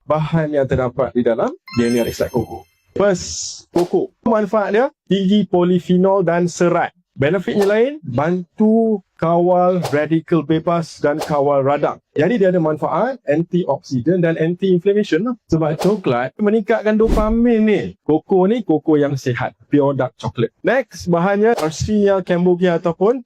bahan yang terdapat di dalam DNA ekstrak koko. First, koko. Manfaat dia tinggi polifenol dan serat. Benefitnya lain, bantu kawal radikal bebas dan kawal radang. Jadi dia ada manfaat antioksidan dan anti-inflammation lah. Sebab coklat meningkatkan dopamin ni. Koko ni koko yang sihat. Pure dark chocolate. Next, bahannya Arsia cambogia ataupun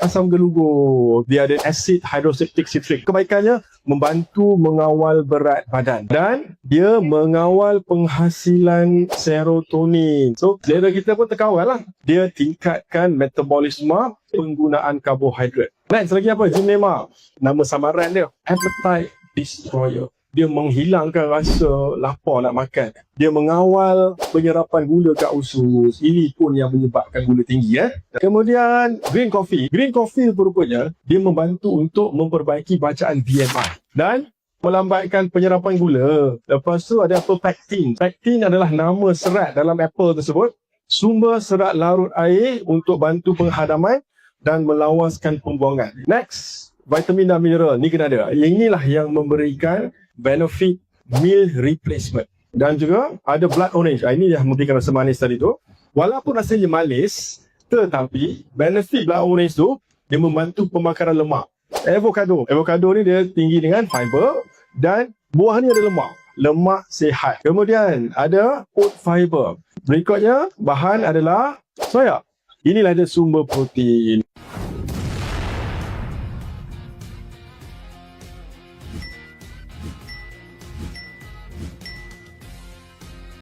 asam gelugur. Dia ada acid hydroceptic citric. Kebaikannya membantu mengawal berat badan. Dan dia mengawal penghasilan serotonin. So, selera kita pun terkawal lah. Dia tingkatkan metabolisme penggunaan karbohidrat. Next lagi apa? Ginema. Nama samaran dia, appetite destroyer. Dia menghilangkan rasa lapar nak makan. Dia mengawal penyerapan gula kat usus. Ini pun yang menyebabkan gula tinggi. Kemudian green coffee. Green coffee rupanya dia membantu untuk memperbaiki bacaan BMI dan melambatkan penyerapan gula. Lepas tu ada apa? Pectin. Pectin adalah nama serat dalam apple tersebut. Sumber serat larut air untuk bantu penghadaman dan melawaskan pembuangan. Next, vitamin dan mineral. Ni kena ada. Inilah yang memberikan benefit meal replacement. Dan juga ada blood orange. Ini yang memberikan rasa manis tadi tu. Walaupun rasanya manis, tetapi benefit blood orange tu, dia membantu pembakaran lemak. Avocado. Avocado ni dia tinggi dengan fiber dan buah ni ada lemak. Lemak sihat. Kemudian ada oat fiber. Berikutnya, bahan adalah soya. Inilah dia sumber protein.